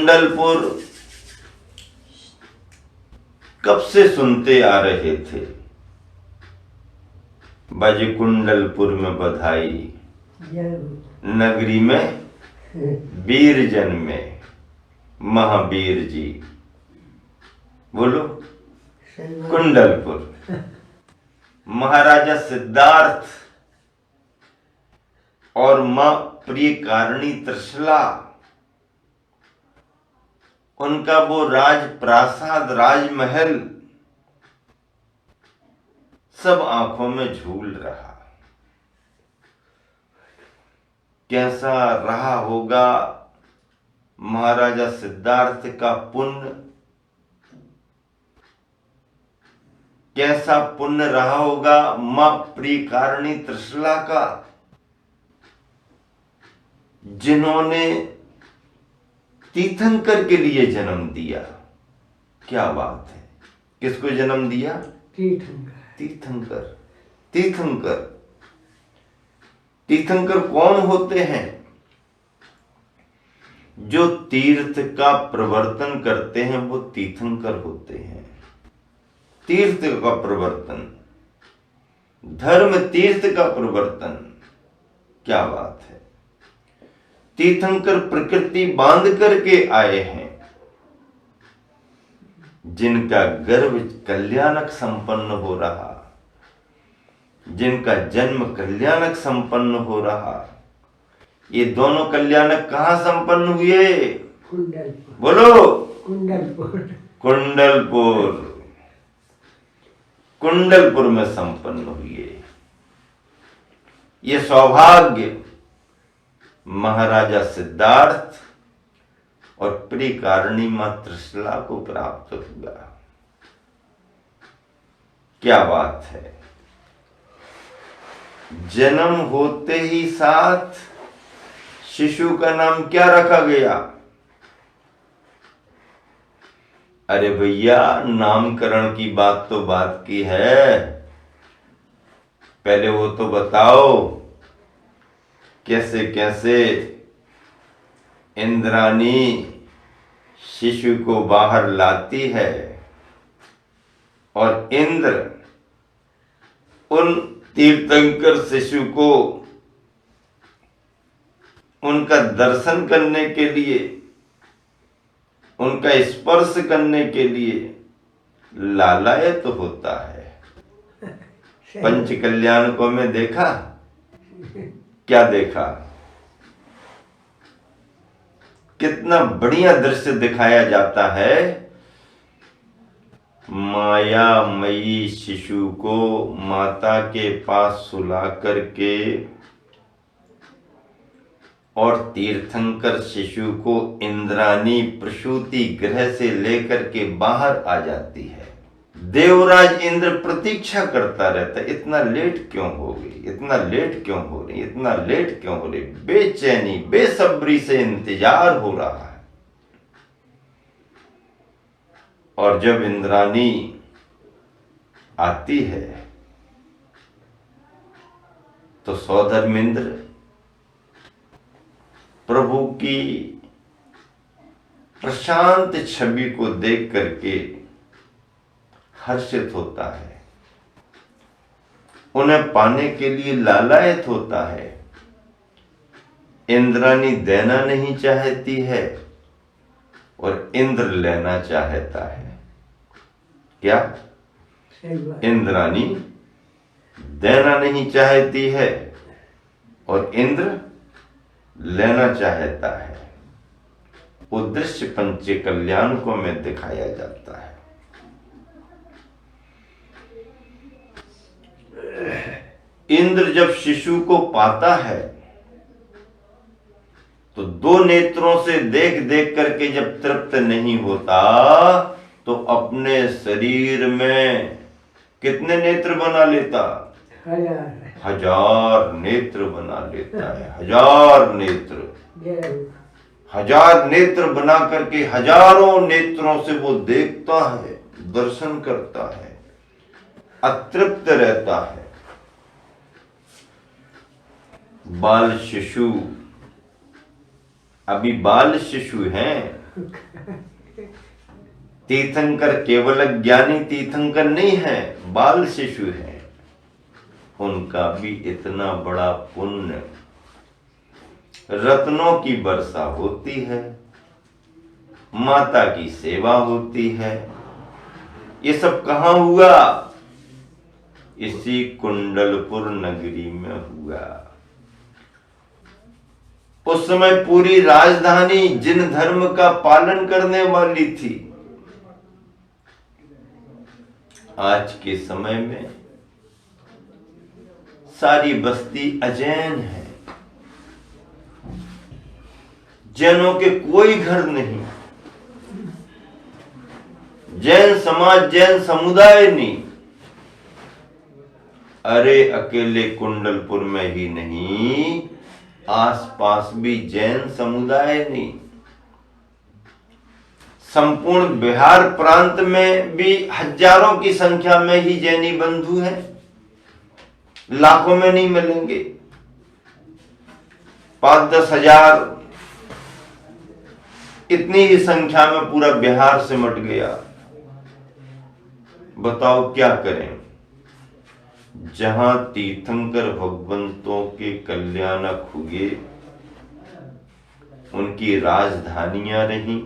कुंडलपुर कब से सुनते आ रहे थे, बज कुंडलपुर में बधाई, नगरी में वीर जन्मे महावीर जी। बोलो कुंडलपुर। महाराजा सिद्धार्थ और मां प्रियकारिणी त्रिशला, उनका वो राजप्रासाद, राजमहल सब आंखों में झूल रहा। कैसा रहा होगा महाराजा सिद्धार्थ का पुण्य, कैसा पुण्य रहा होगा मां प्रियकारिणी त्रिशला का, जिन्होंने तीर्थंकर के लिए जन्म दिया। क्या बात है, किसको जन्म दिया? तीर्थंकर। तीर्थंकर तीर्थंकर कौन होते हैं? जो तीर्थ का प्रवर्तन करते हैं वो तीर्थंकर होते हैं। तीर्थ का प्रवर्तन, धर्म तीर्थ का प्रवर्तन, क्या बात है। तीर्थंकर प्रकृति बांध करके आए हैं, जिनका गर्भ कल्याणक संपन्न हो रहा, जिनका जन्म कल्याणक संपन्न हो रहा। ये दोनों कल्याणक कहां संपन्न हुए? बोलो कुंडलपुर। कुंडलपुर, कुंडलपुर में संपन्न हुए। ये सौभाग्य महाराजा सिद्धार्थ और प्रियकारिणी मां त्रिशला को प्राप्त हुआ। क्या बात है। जन्म होते ही साथ शिशु का नाम क्या रखा गया? अरे भैया, नामकरण की बात तो बात की है, पहले वो तो बताओ कैसे कैसे इंद्राणी शिशु को बाहर लाती है और इंद्र उन तीर्थंकर शिशु को उनका दर्शन करने के लिए, उनका स्पर्श करने के लिए लालायत होता है। पंच कल्याणकों में देखा, क्या देखा? कितना बढ़िया दृश्य दिखाया जाता है। मायामयी शिशु को माता के पास सुला करके और तीर्थंकर शिशु को इंद्राणी प्रसूति गृह से लेकर के बाहर आ जाती है। देवराज इंद्र प्रतीक्षा करता रहता है, इतना लेट क्यों हो गई, इतना लेट क्यों हो रही, इतना लेट क्यों हो रही। बेचैनी बेसब्री से इंतजार हो रहा है। और जब इंद्राणी आती है तो सौधर्मेंद्र प्रभु की प्रशांत छवि को देख करके हर्षित होता है, उन्हें पाने के लिए लालायत होता है। इंद्राणी देना नहीं चाहती है और इंद्र लेना चाहता है। क्या? इंद्राणी देना नहीं चाहती है और इंद्र लेना चाहता है। वो दृश्य पंच कल्याणकों में दिखाया जाता है। इंद्र जब शिशु को पाता है तो दो नेत्रों से देख देख करके जब तृप्त नहीं होता तो अपने शरीर में कितने नेत्र बना लेता? 1000 नेत्र बना लेता है। 1000 नेत्र, 1000 नेत्र बना करके हजारों नेत्रों से वो देखता है, दर्शन करता है, अतृप्त रहता है। बाल शिशु, अभी बाल शिशु हैं, तीर्थंकर केवल ज्ञानी तीर्थंकर नहीं है, बाल शिशु है। उनका भी इतना बड़ा पुण्य, रत्नों की वर्षा होती है, माता की सेवा होती है। ये सब कहां हुआ? इसी कुंडलपुर नगरी में हुआ। उस समय पूरी राजधानी जिन धर्म का पालन करने वाली थी, आज के समय में सारी बस्ती अजैन है। जैनों के कोई घर नहीं, जैन समाज, जैन समुदाय नहीं। अरे अकेले कुंडलपुर में ही नहीं, आसपास भी जैन समुदाय नहीं। संपूर्ण बिहार प्रांत में भी हजारों की संख्या में ही जैनी बंधु हैं, लाखों में नहीं मिलेंगे। 5-10 हजार, इतनी ही संख्या में पूरा बिहार सिमट गया। बताओ क्या करें? जहां तीर्थंकर भगवंतों के कल्याणक हुए, उनकी राजधानियां रहीं।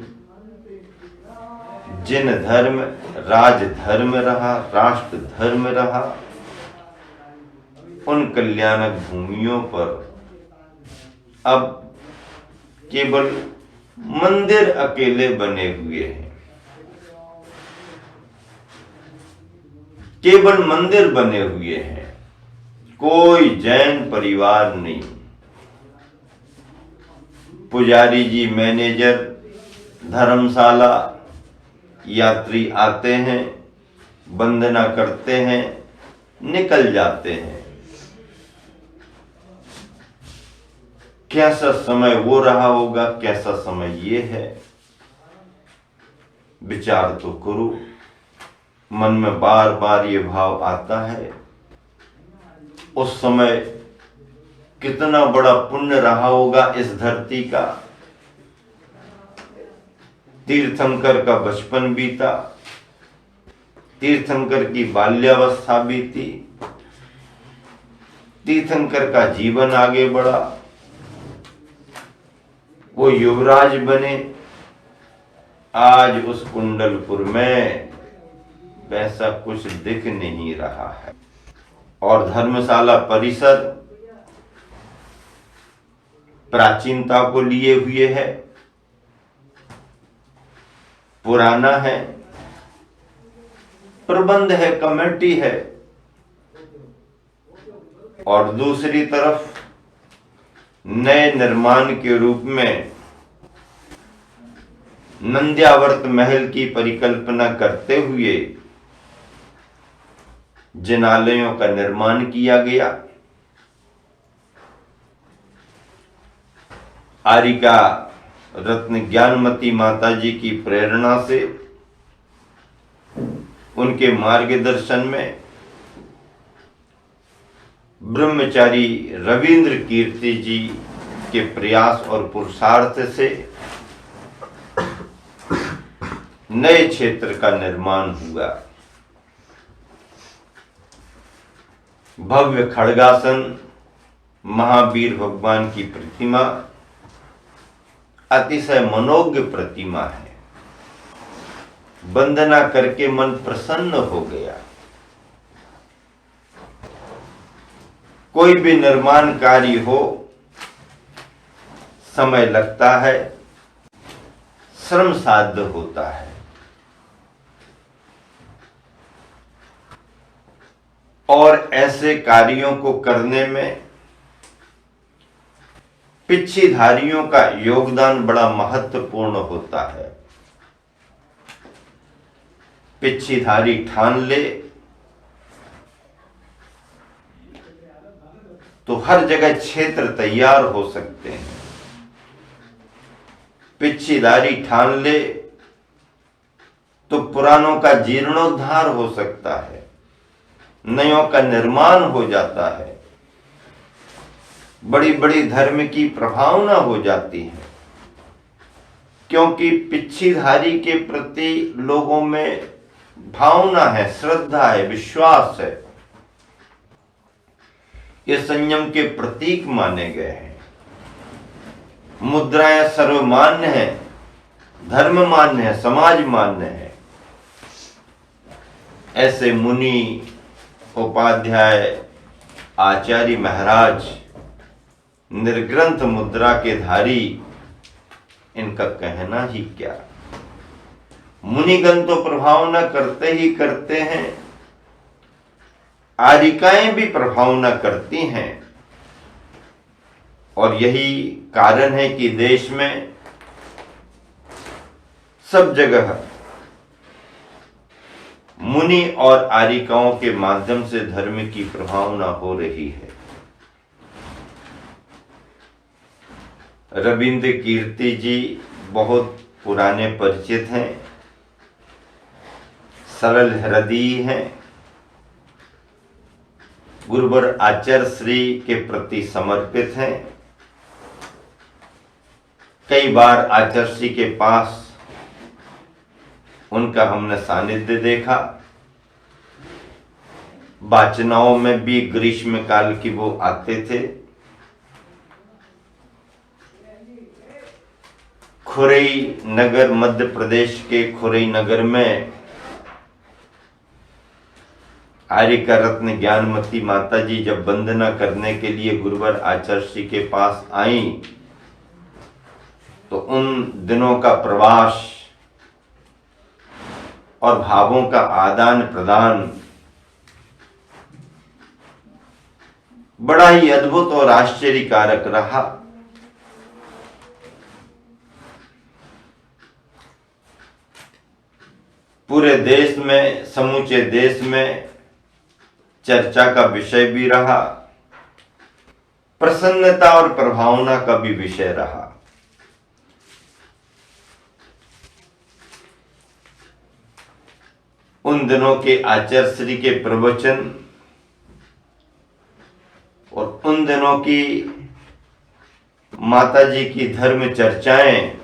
जिन धर्म राजधर्म रहा, राष्ट्र धर्म रहा, उन कल्याणक भूमियों पर अब केवल मंदिर अकेले बने हुए हैं। केवल मंदिर बने हुए हैं, कोई जैन परिवार नहीं। पुजारी जी, मैनेजर, धर्मशाला, यात्री आते हैं, वंदना करते हैं, निकल जाते हैं। कैसा समय वो रहा होगा, कैसा समय ये है, विचार तो करो। मन में बार बार ये भाव आता है, उस समय कितना बड़ा पुण्य रहा होगा इस धरती का। तीर्थंकर का बचपन बीता, तीर्थंकर की बाल्यावस्था बीती, तीर्थंकर का जीवन आगे बढ़ा, वो युवराज बने। आज उस कुंडलपुर में वैसा कुछ दिख नहीं रहा है। और धर्मशाला परिसर प्राचीनता को लिए हुए है, पुराना है, प्रबंध है, कमेटी है। और दूसरी तरफ नए निर्माण के रूप में नंद्यावर्त महल की परिकल्पना करते हुए जिनालयों का निर्माण किया गया। आरिका रत्न ज्ञानमती माता जी की प्रेरणा से, उनके मार्गदर्शन में ब्रह्मचारी रविंद्र कीर्ति जी के प्रयास और पुरुषार्थ से नए क्षेत्र का निर्माण हुआ। भव्य खड़गासन महावीर भगवान की प्रतिमा अतिशय मनोज्ञ प्रतिमा है। वंदना करके मन प्रसन्न हो गया। कोई भी निर्माण कार्य हो, समय लगता है, श्रम साध्य होता है। और ऐसे कार्यों को करने में पिच्छीधारियों का योगदान बड़ा महत्वपूर्ण होता है। पिच्छीधारी ठान ले तो हर जगह क्षेत्र तैयार हो सकते हैं। पिच्छीधारी ठान ले तो पुरानों का जीर्णोद्धार हो सकता है, नयों का निर्माण हो जाता है, बड़ी बड़ी धर्म की प्रभावना हो जाती है। क्योंकि पिच्छीधारी के प्रति लोगों में भावना है, श्रद्धा है, विश्वास है। ये संयम के प्रतीक माने गए हैं। मुद्राएं सर्वमान्य है, धर्म मान्य है, समाज मान्य है। ऐसे मुनि, उपाध्याय, आचार्य महाराज, निर्ग्रंथ मुद्रा के धारी, इनका कहना ही क्या। मुनिगण तो प्रभाव न करते ही करते हैं, आरिकाएं भी प्रभाव न करती हैं। और यही कारण है कि देश में सब जगह मुनि और आरिकाओं के माध्यम से धर्म की प्रभावना हो रही है। रविंद्र कीर्ति जी बहुत पुराने परिचित हैं, सरल हृदय हैं, गुरुवर आचार्य श्री के प्रति समर्पित हैं। कई बार आचार्य श्री के पास उनका हमने सानिध्य देखा। वाचनाओं में भी ग्रीष्म काल की वो आते थे। खुरई नगर, मध्य प्रदेश के खुरई नगर में आर्यिका रत्न ज्ञानमती माता जी जब वंदना करने के लिए गुरुवर आचार्य श्री के पास आई, तो उन दिनों का प्रवास और भावों का आदान प्रदान बड़ा ही अद्भुत और आश्चर्यकारक रहा। पूरे देश में, समूचे देश में चर्चा का विषय भी रहा, प्रसन्नता और प्रभावना का भी विषय रहा। उन दिनों के आचार्य श्री के प्रवचन और उन दिनों की माता जी की धर्म चर्चाएं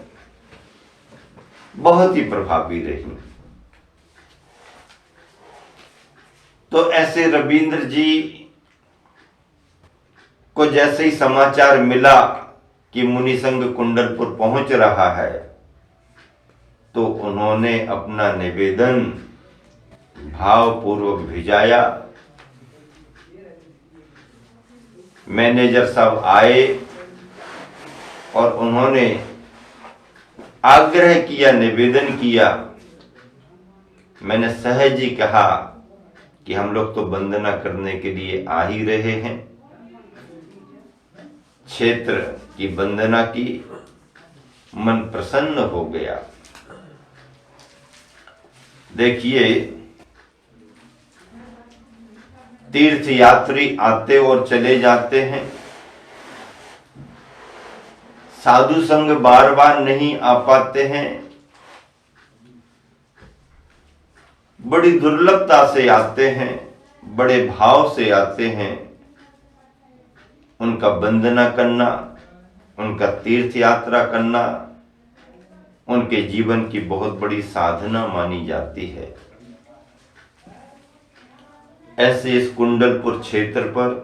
बहुत ही प्रभावी रही। तो ऐसे रविंद्र जी को जैसे ही समाचार मिला कि मुनि संघ कुंडलपुर पहुंच रहा है, तो उन्होंने अपना निवेदन भावपूर्वक भिजाया। मैनेजर साहब आए और उन्होंने आग्रह किया, निवेदन किया। मैंने सहज ही कहा कि हम लोग तो वंदना करने के लिए आ ही रहे हैं, क्षेत्र की वंदना की, मन प्रसन्न हो गया। देखिए, तीर्थ यात्री आते और चले जाते हैं, साधु संग बार बार नहीं आ पाते हैं, बड़ी दुर्लभता से आते हैं, बड़े भाव से आते हैं। उनका वंदना करना, उनका तीर्थ यात्रा करना उनके जीवन की बहुत बड़ी साधना मानी जाती है। ऐसे इस कुंडलपुर क्षेत्र पर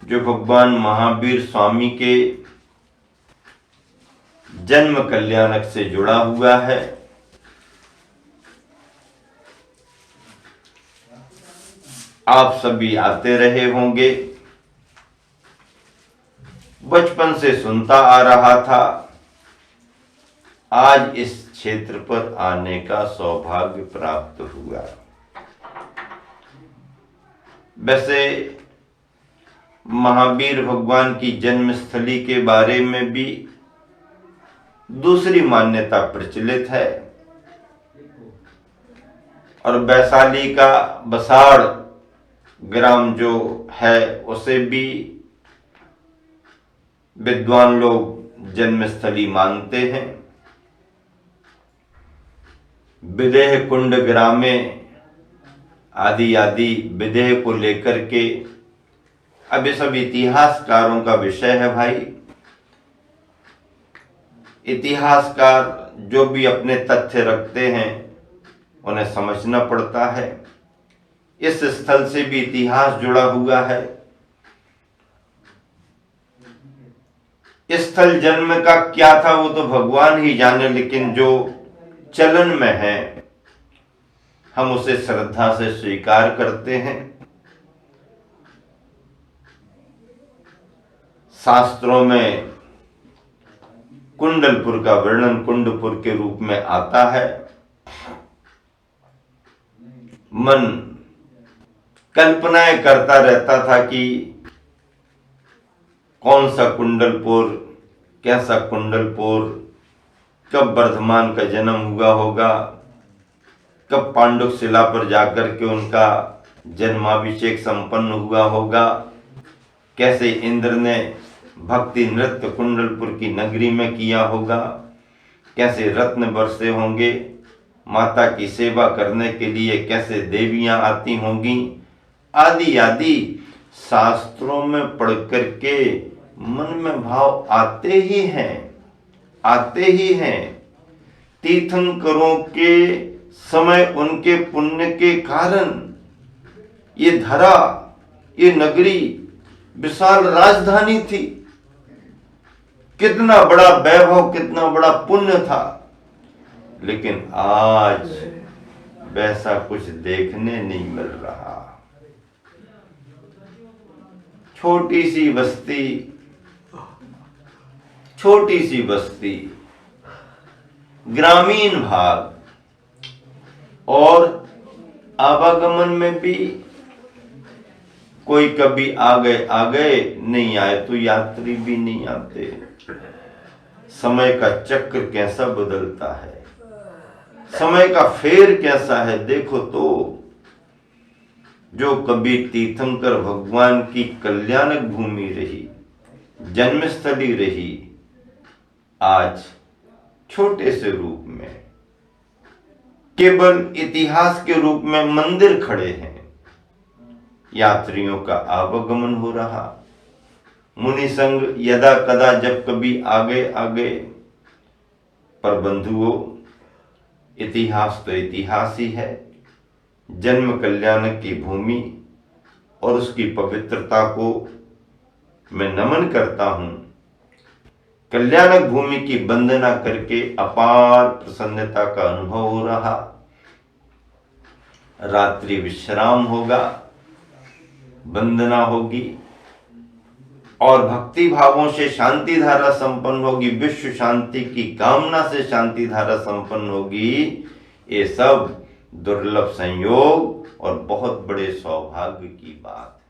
जो भगवान महावीर स्वामी के जन्म कल्याणक से जुड़ा हुआ है, आप सभी आते रहे होंगे। बचपन से सुनता आ रहा था, आज इस क्षेत्र पर आने का सौभाग्य प्राप्त हुआ। वैसे महावीर भगवान की जन्मस्थली के बारे में भी दूसरी मान्यता प्रचलित है, और वैशाली का बसाड़ ग्राम जो है उसे भी विद्वान लोग जन्मस्थली मानते हैं। विदेह कुंड ग्रामे आदि आदि विदेह को लेकर के अब ये सब इतिहासकारों का विषय है भाई। इतिहासकार जो भी अपने तथ्य रखते हैं उन्हें समझना पड़ता है। इस स्थल से भी इतिहास जुड़ा हुआ है। स्थल जन्म का क्या था वो तो भगवान ही जाने, लेकिन जो चलन में है हम उसे श्रद्धा से स्वीकार करते हैं। शास्त्रों में कुंडलपुर का वर्णन कुंडपुर के रूप में आता है। मन कल्पनाएं करता रहता था कि कौन सा कुंडलपुर, कैसा कुंडलपुर, कब वर्धमान का जन्म हुआ होगा, कब पांडुक शिला पर जाकर के उनका जन्माभिषेक संपन्न हुआ होगा, कैसे इंद्र ने भक्ति नृत्य कुंडलपुर की नगरी में किया होगा, कैसे रत्न बरसे होंगे, माता की सेवा करने के लिए कैसे देवियां आती होंगी, आदि आदि शास्त्रों में पढ़ करके मन में भाव आते ही हैं। तीर्थंकरों के समय उनके पुण्य के कारण ये धरा, ये नगरी विशाल राजधानी थी। कितना बड़ा वैभव, कितना बड़ा पुण्य था, लेकिन आज वैसा कुछ देखने नहीं मिल रहा। छोटी सी बस्ती, ग्रामीण भाग, और आवागमन में भी कोई कभी आ गए, नहीं आए तो यात्री भी नहीं आते। समय का चक्र कैसा बदलता है, समय का फेर कैसा है। देखो तो जो कभी तीर्थंकर भगवान की कल्याणक भूमि रही, जन्मस्थली रही, आज छोटे से रूप में केवल इतिहास के रूप में मंदिर खड़े हैं। यात्रियों का आवागमन हो रहा। मुनि संग यदा कदा जब कभी आ गए, पर बंधुओं इतिहास तो इतिहास ही है। जन्म कल्याणक की भूमि और उसकी पवित्रता को मैं नमन करता हूं। कल्याणक भूमि की वंदना करके अपार प्रसन्नता का अनुभव हो रहा। रात्रि विश्राम होगा, वंदना होगी और भक्ति भावों से शांति धारा संपन्न होगी। विश्व शांति की कामना से शांति धारा संपन्न होगी। ये सब दुर्लभ संयोग और बहुत बड़े सौभाग्य की बात है।